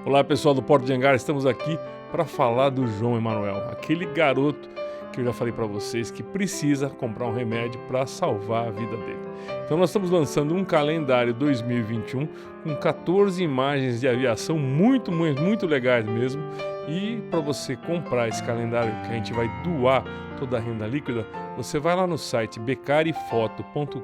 Olá pessoal do Porto de Angar, estamos aqui para falar do João Emanuel, aquele garoto que eu já falei para vocês que precisa comprar um remédio para salvar a vida dele. Então nós estamos lançando um calendário 2021 com 14 imagens de aviação muito legais mesmo. E para você comprar esse calendário que a gente vai doar toda a renda líquida, você vai lá no site becarifoto.com.br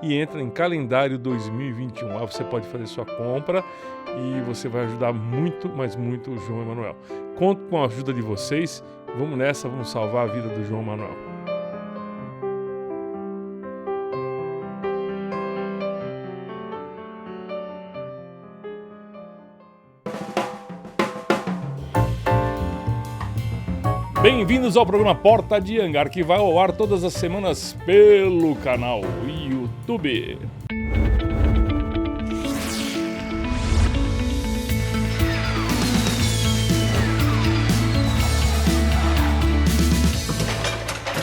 e entra em calendário 2021. Lá você pode fazer sua compra e você vai ajudar muito, mas muito o João Emanuel. Conto com a ajuda de vocês. Vamos nessa, vamos salvar a vida do João Emanuel. Bem-vindos ao programa Porta de Angar, que vai ao ar todas as semanas pelo canal YouTube.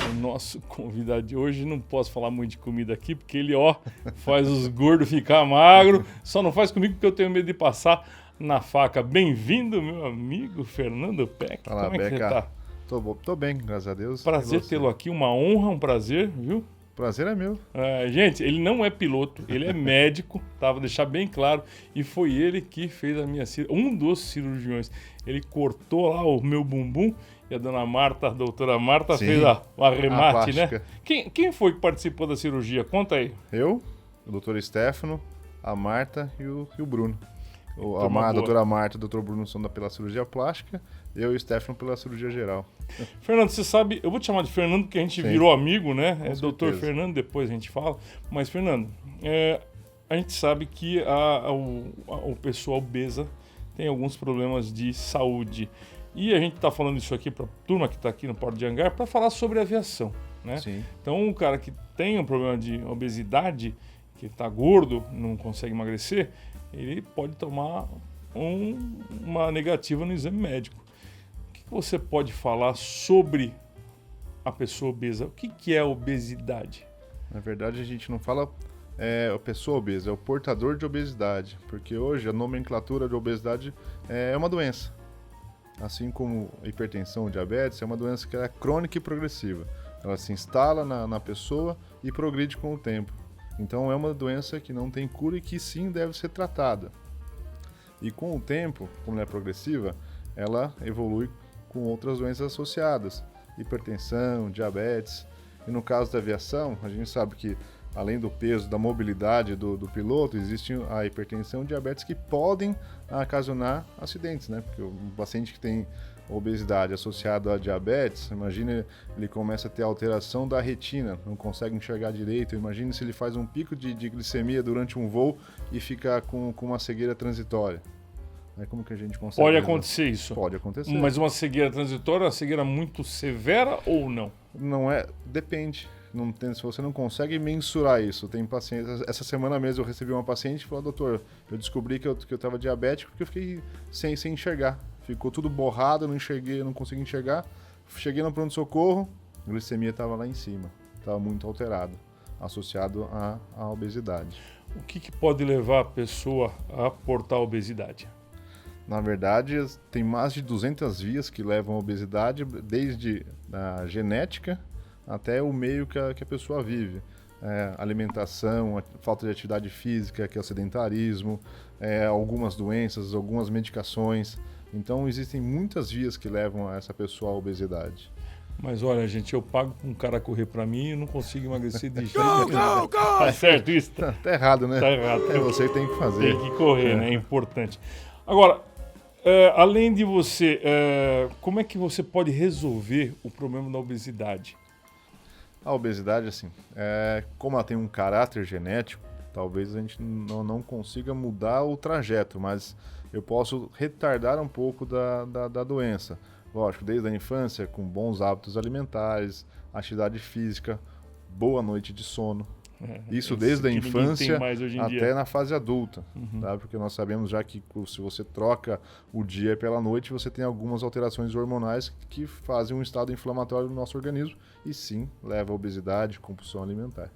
O nosso convidado de hoje, não posso falar muito de comida aqui, porque ele, faz os gordos ficar magro. Só não faz comigo porque eu tenho medo de passar na faca. Bem-vindo, meu amigo Fernando Peck. Fala, como é que você tá? Tô bem, graças a Deus. Prazer tê-lo aqui, uma honra, um prazer, viu? Prazer é meu. Gente, ele não é piloto, ele é médico, tá? Vou deixar bem claro. E foi ele que fez a minha cirurgia, um dos cirurgiões. Ele cortou lá o meu bumbum e a doutora Marta, fez o arremate, né? Quem foi que participou da cirurgia? Conta aí. Eu, o doutor Stefano, a Marta e o Bruno. A doutora Marta e o doutor Bruno são pela cirurgia plástica, eu e o Stefano pela cirurgia geral. Fernando, você sabe, eu vou te chamar de Fernando porque a gente virou amigo, né? É doutor Fernando, depois a gente fala. Mas, Fernando, a gente sabe que o pessoal obesa tem alguns problemas de saúde. E a gente está falando isso aqui para a turma que está aqui no Porto de Angar para falar sobre aviação, né? Sim. Então, o cara que tem um problema de obesidade, que está gordo, não consegue emagrecer, ele pode tomar uma negativa no exame médico. O que você pode falar sobre a pessoa obesa? O que é obesidade? Na verdade, a gente não fala a pessoa obesa, é o portador de obesidade, porque hoje a nomenclatura de obesidade é uma doença. Assim como a hipertensão, diabetes, é uma doença que é crônica e progressiva. Ela se instala na pessoa e progride com o tempo. Então é uma doença que não tem cura e que sim deve ser tratada. E com o tempo, como ela é progressiva, ela evolui com outras doenças associadas, hipertensão, diabetes. E no caso da aviação, a gente sabe que além do peso, da mobilidade do piloto, existe a hipertensão e diabetes que podem ocasionar acidentes, né? Porque um paciente que tem obesidade associada a diabetes, imagine ele começa a ter alteração da retina, não consegue enxergar direito, imagine se ele faz um pico de glicemia durante um voo e fica com uma cegueira transitória. Como que a gente consegue... Pode acontecer isso? Pode acontecer. Mas uma cegueira transitória é uma cegueira muito severa ou não? Não é, depende. Não tem, se você não consegue mensurar isso, tem pacientes... Essa semana mesmo eu recebi uma paciente e falou: doutor, eu descobri que eu estava diabético porque eu fiquei sem enxergar. Ficou tudo borrado, não consegui enxergar. Cheguei no pronto-socorro, a glicemia estava lá em cima. Estava muito alterado, associado à obesidade. O que pode levar a pessoa a portar obesidade? Na verdade, tem mais de 200 vias que levam à obesidade, desde a genética até o meio que a pessoa vive. Alimentação, falta de atividade física, que é o sedentarismo, algumas doenças, algumas medicações. Então, existem muitas vias que levam essa pessoa à obesidade. Mas olha, gente, eu pago para um cara correr para mim e não consigo emagrecer de jeito nenhum. Tá certo isso? Tá errado, né? Tá errado. É você que tem que fazer. Tem que correr, né? É importante. Agora, além de você, como é que você pode resolver o problema da obesidade? A obesidade, assim, como ela tem um caráter genético, talvez a gente não consiga mudar o trajeto, mas eu posso retardar um pouco da doença. Lógico, desde a infância, com bons hábitos alimentares, atividade física, boa noite de sono. Isso desde a infância até na fase adulta, tá? Porque nós sabemos já que se você troca o dia pela noite, você tem algumas alterações hormonais que fazem um estado inflamatório no nosso organismo e sim, leva a obesidade, compulsão alimentar.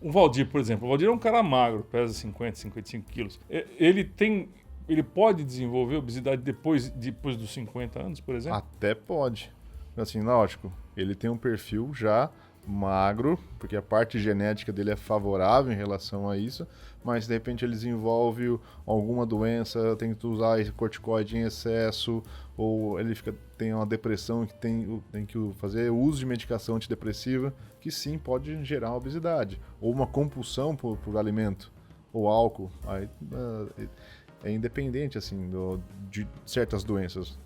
O Valdir, por exemplo, o Valdir é um cara magro, pesa 50, 55 quilos. Ele tem ele pode desenvolver obesidade depois dos 50 anos, por exemplo? Até pode. Assim, lógico, ele tem um perfil já magro, porque a parte genética dele é favorável em relação a isso, mas de repente ele desenvolve alguma doença, tem que usar esse corticoide em excesso, ou ele tem uma depressão que tem que fazer uso de medicação antidepressiva, que sim pode gerar obesidade, ou uma compulsão por alimento, ou álcool. Aí, é independente assim, de certas doenças.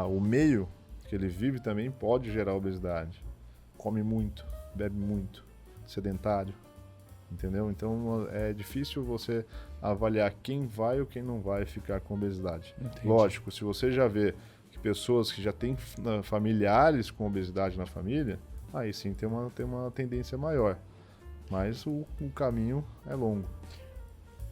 O meio que ele vive também pode gerar obesidade. Come muito, bebe muito, sedentário, entendeu? Então é difícil você avaliar quem vai ou quem não vai ficar com obesidade. Entendi. Lógico, se você já vê que pessoas que já têm familiares com obesidade na família, aí sim tem uma tendência maior. Mas o caminho é longo.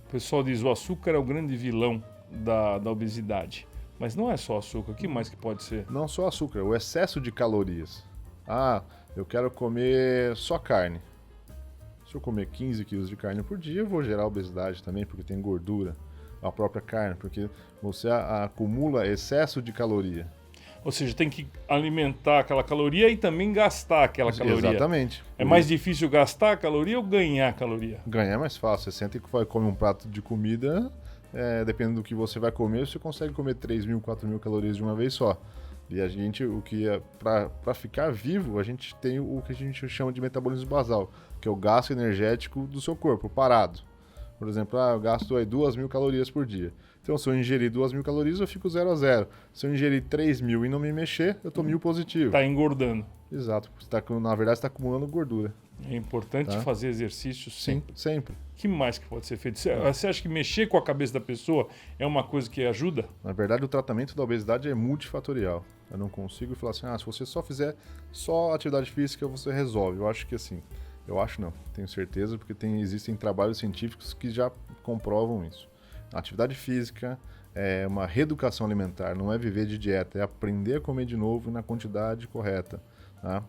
O pessoal diz que o açúcar é o grande vilão da obesidade. Mas não é só açúcar, o que mais que pode ser? Não só açúcar, o excesso de calorias. Eu quero comer só carne. Se eu comer 15 quilos de carne por dia, eu vou gerar obesidade também, porque tem gordura. A própria carne, porque você acumula excesso de caloria. Ou seja, tem que alimentar aquela caloria e também gastar aquela caloria. Exatamente. É mais difícil gastar a caloria ou ganhar a caloria? Ganhar é mais fácil. Você senta e come um prato de comida, dependendo do que você vai comer, você consegue comer 3.000, 4.000 calorias de uma vez só. E a gente, para ficar vivo, a gente tem o que a gente chama de metabolismo basal, que é o gasto energético do seu corpo, parado. Por exemplo, eu gasto 2.000 calorias por dia. Então, se eu ingerir 2.000 calorias, eu fico 0 a 0. Se eu ingerir 3.000 e não me mexer, eu tô 1.000 positivo. Está engordando. Exato. Na verdade, você está acumulando gordura. É importante fazer exercício sempre. Sim, sempre. O que mais que pode ser feito? Você acha que mexer com a cabeça da pessoa é uma coisa que ajuda? Na verdade, o tratamento da obesidade é multifatorial. Eu não consigo falar assim, se você só fizer só atividade física, você resolve. Eu acho que assim, não, tenho certeza, porque existem trabalhos científicos que já comprovam isso. A atividade física é uma reeducação alimentar, não é viver de dieta, é aprender a comer de novo na quantidade correta. Tá?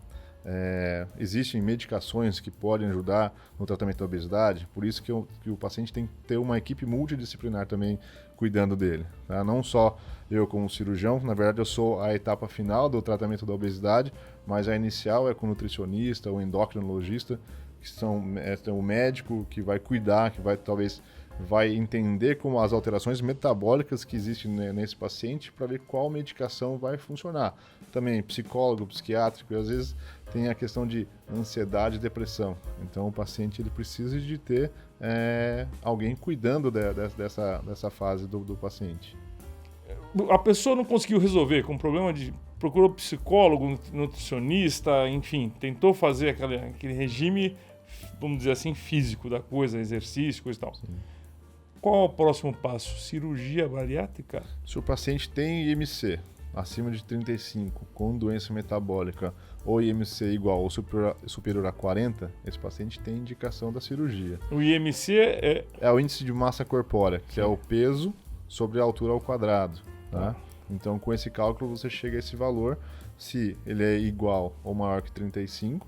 Existem medicações que podem ajudar no tratamento da obesidade, por isso que o paciente tem que ter uma equipe multidisciplinar também cuidando dele. Tá? Não só eu como cirurgião, na verdade eu sou a etapa final do tratamento da obesidade, mas a inicial é com o nutricionista, o endocrinologista, que é o médico que vai cuidar, que vai entender como as alterações metabólicas que existem nesse paciente para ver qual medicação vai funcionar. Também psicólogo, psiquiátrico, e às vezes tem a questão de ansiedade e depressão. Então o paciente ele precisa de ter alguém cuidando dessa fase do paciente. A pessoa não conseguiu resolver com problema procurou psicólogo, nutricionista, enfim, tentou fazer aquele regime, vamos dizer assim, físico da coisa, exercício, coisa e tal. Sim. Qual é o próximo passo? Cirurgia bariátrica? Se o paciente tem IMC acima de 35, com doença metabólica, ou IMC igual ou superior a 40, esse paciente tem indicação da cirurgia. O IMC é o índice de massa corpórea, que é o peso sobre a altura ao quadrado. Tá? Então, com esse cálculo, você chega a esse valor. Se ele é igual ou maior que 35,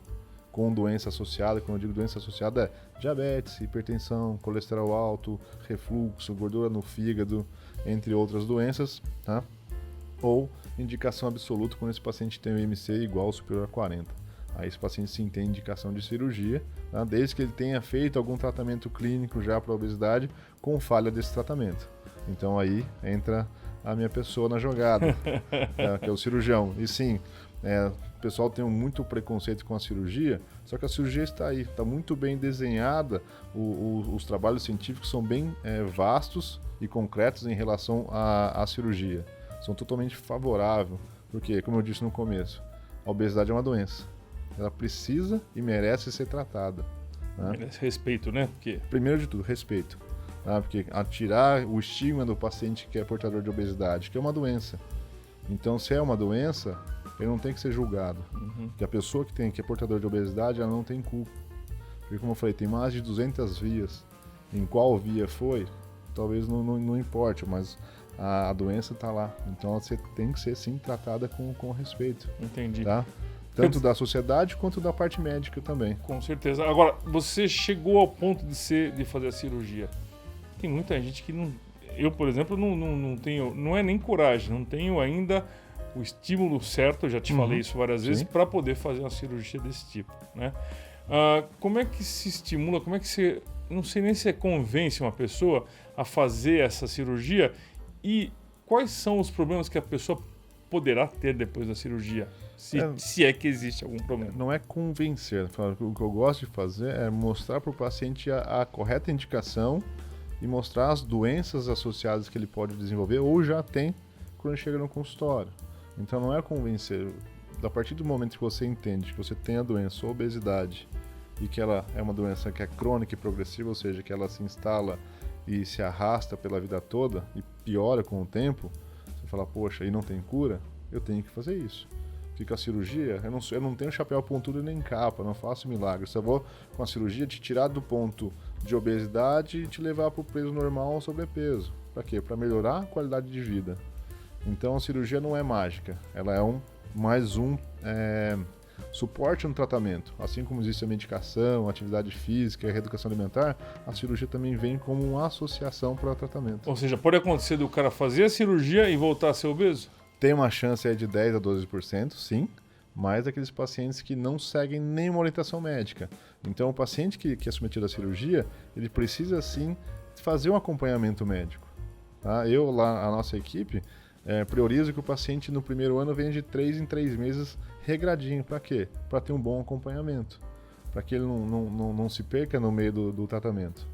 com doença associada, quando eu digo doença associada, é diabetes, hipertensão, colesterol alto, refluxo, gordura no fígado, entre outras doenças, tá? Ou indicação absoluta quando esse paciente tem o IMC igual ou superior a 40. Aí esse paciente sim tem indicação de cirurgia, tá? Desde que ele tenha feito algum tratamento clínico já para obesidade com falha desse tratamento. Então aí entra a minha pessoa na jogada, que é o cirurgião. E sim, o pessoal tem muito preconceito com a cirurgia, só que a cirurgia está aí, está muito bem desenhada, os trabalhos científicos são bem vastos e concretos em relação à cirurgia. São totalmente favoráveis, porque, como eu disse no começo, a obesidade é uma doença. Ela precisa e merece ser tratada. Né? Merece respeito, né? Primeiro de tudo, respeito. Porque tirar o estigma do paciente que é portador de obesidade, que é uma doença. Então, se é uma doença, ele não tem que ser julgado. Porque a pessoa que é portador de obesidade, ela não tem culpa. Porque, como eu falei, tem mais de 200 vias. Em qual via foi, talvez não importe, mas a doença está lá. Então, você tem que ser, sim, tratada com respeito. Entendi. Tá? Tanto da sociedade quanto da parte médica também. Com certeza. Agora, você chegou ao ponto de fazer a cirurgia. Tem muita gente que não eu, por exemplo, não tenho, não é nem coragem, não tenho ainda o estímulo certo, eu já te falei isso várias vezes, para poder fazer uma cirurgia desse tipo, né? Como é que se estimula, como é que você, não sei nem se você convence uma pessoa a fazer essa cirurgia e quais são os problemas que a pessoa poderá ter depois da cirurgia, se é que existe algum problema? Não é convencer, o que eu gosto de fazer é mostrar para o paciente a correta indicação e mostrar as doenças associadas que ele pode desenvolver ou já tem quando chega no consultório. Então não é convencer. A partir do momento que você entende que você tem a doença, a obesidade, e que ela é uma doença que é crônica e progressiva, ou seja, que ela se instala e se arrasta pela vida toda e piora com o tempo, você fala, poxa, e não tem cura, eu tenho que fazer isso. Fica a cirurgia, eu não tenho chapéu pontudo nem capa, não faço milagre. Só vou com a cirurgia te tirar do ponto de obesidade e te levar para o peso normal ou sobrepeso. Para quê? Para melhorar a qualidade de vida. Então a cirurgia não é mágica, ela é mais um suporte no tratamento. Assim como existe a medicação, a atividade física e a reeducação alimentar, a cirurgia também vem como uma associação para o tratamento. Ou seja, pode acontecer do cara fazer a cirurgia e voltar a ser obeso? Tem uma chance aí de 10 a 12%, sim, mas aqueles pacientes que não seguem nenhuma orientação médica. Então o paciente que é submetido à cirurgia, ele precisa sim fazer um acompanhamento médico. Tá? A nossa equipe, prioriza que o paciente no primeiro ano venha de 3 em 3 meses regradinho. Para quê? Para ter um bom acompanhamento. Para que ele não se perca no meio do tratamento.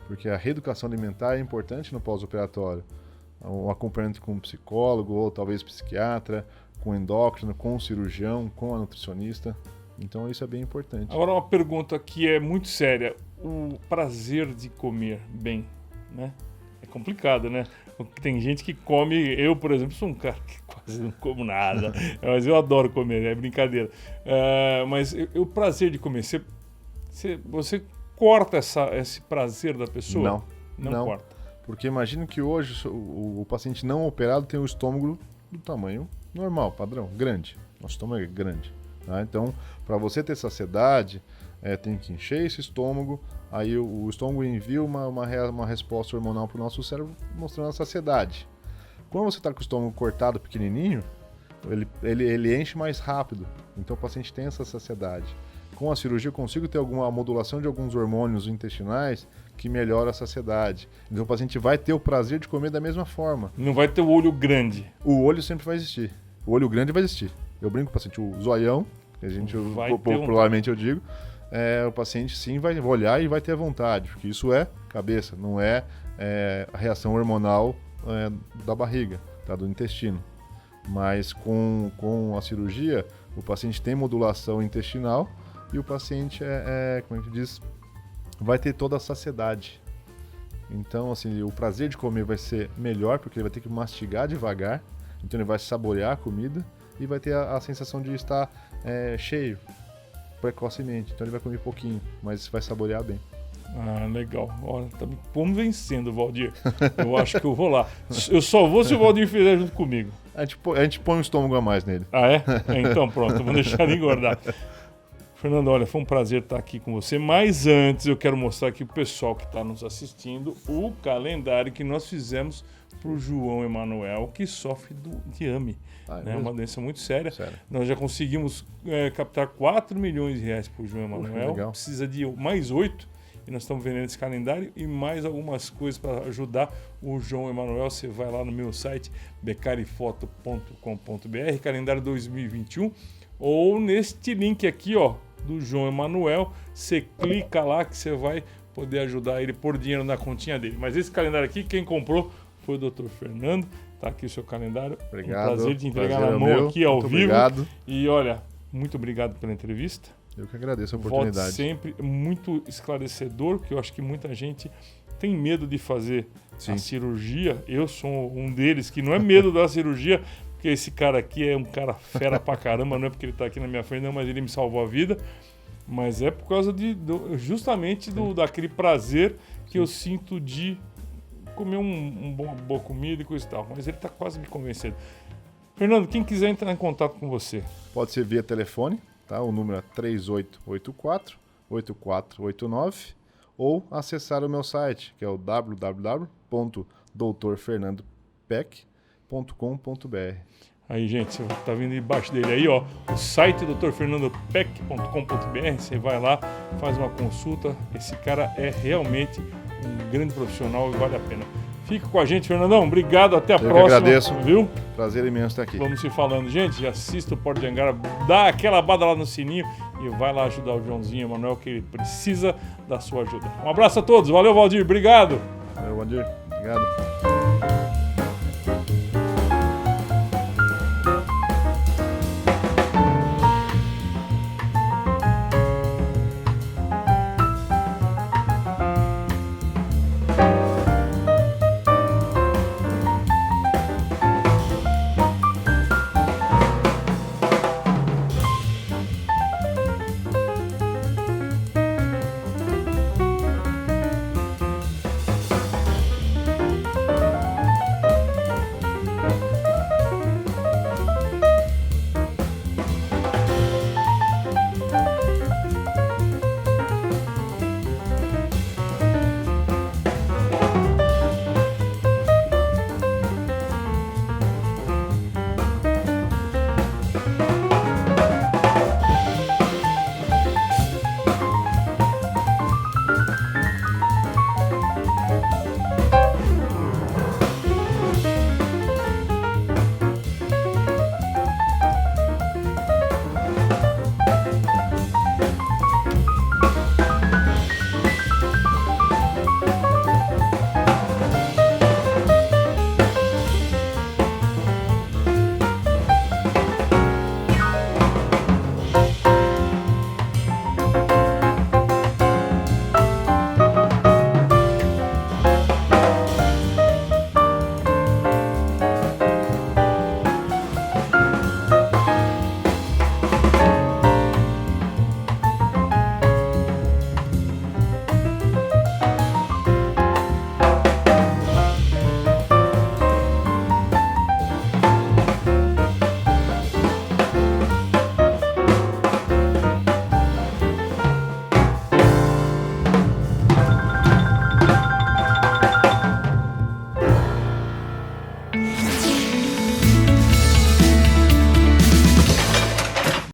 Porque a reeducação alimentar é importante no pós-operatório. Um acompanhamento com um psicólogo ou talvez psiquiatra, com endócrino, com o cirurgião, com a nutricionista. Então isso é bem importante. Agora uma pergunta que é muito séria. O prazer de comer bem, né? É complicado, né? Tem gente que come... Eu, por exemplo, sou um cara que quase não como nada. Mas eu adoro comer, é brincadeira. Mas o prazer de comer, você corta esse prazer da pessoa? Não corta. Porque imagine que hoje o paciente não operado tem o estômago do tamanho normal, padrão, grande. Nosso estômago é grande. Tá? Então, para você ter saciedade, tem que encher esse estômago, aí o estômago envia uma resposta hormonal para o nosso cérebro mostrando a saciedade. Quando você está com o estômago cortado pequenininho, ele enche mais rápido, então o paciente tem essa saciedade. Com a cirurgia eu consigo ter alguma modulação de alguns hormônios intestinais que melhora a saciedade. Então o paciente vai ter o prazer de comer da mesma forma. Não vai ter o olho grande. O olho sempre vai existir. O olho grande vai existir. Eu brinco com o paciente, o zoião, que a gente popularmente eu digo, o paciente sim vai olhar e vai ter vontade, porque isso é cabeça, não é a reação hormonal da barriga, tá, do intestino. Mas com a cirurgia, o paciente tem modulação intestinal e o paciente como a gente diz, vai ter toda a saciedade. Então, assim, o prazer de comer vai ser melhor, porque ele vai ter que mastigar devagar, então ele vai saborear a comida e vai ter a sensação de estar cheio, precocemente. Então ele vai comer pouquinho, mas vai saborear bem. Legal. Olha, tá me convencendo, Valdir. Eu acho que eu vou lá. Eu só vou se o Valdir fizer junto comigo. A gente põe um estômago a mais nele. Então pronto, vou deixar ele engordar. Fernando, olha, foi um prazer estar aqui com você, mas antes eu quero mostrar aqui pro pessoal que está nos assistindo o calendário que nós fizemos para o João Emanuel, que sofre de AME. É uma doença muito séria. Nós já conseguimos captar 4 milhões de reais para o João Emanuel, precisa de mais 8, e nós estamos vendendo esse calendário e mais algumas coisas para ajudar o João Emanuel. Você vai lá no meu site, becarifoto.com.br, calendário 2021, ou neste link aqui, ó, do João Emanuel, você clica lá que você vai poder ajudar ele, pôr dinheiro na continha dele. Mas esse calendário aqui, quem comprou foi o Dr. Fernando. Tá aqui o seu calendário. Obrigado. Um prazer de entregar na mão aqui ao vivo. Obrigado. E olha, muito obrigado pela entrevista. Eu que agradeço a oportunidade. Volte sempre, muito esclarecedor, porque eu acho que muita gente tem medo de fazer a cirurgia. Eu sou um deles que não é medo da cirurgia, porque esse cara aqui é um cara fera pra caramba, não é porque ele tá aqui na minha frente, não, mas ele me salvou a vida. Mas é por causa justamente daquele prazer que eu sinto de comer uma boa comida e coisa e tal. Mas ele tá quase me convencendo. Fernando, quem quiser entrar em contato com você? Pode ser via telefone, tá? O número é 3884-8489, ou acessar o meu site, que é o www.drfernando.com.br. drfernandopeck.com.br. Aí, gente, você tá vendo embaixo dele aí, ó, o site drfernandopeck.com.br. Você vai lá, faz uma consulta. Esse cara é realmente um grande profissional e vale a pena. Fica com a gente, Fernandão. Obrigado, até a próxima. Eu agradeço. Viu? Prazer imenso estar aqui. Vamos se falando. Gente, assista o Porta de Angara, dá aquela badalada no sininho e vai lá ajudar o Joãozinho Emanuel, que ele precisa da sua ajuda. Um abraço a todos. Valeu, Valdir. Obrigado. Valeu, Valdir. Obrigado.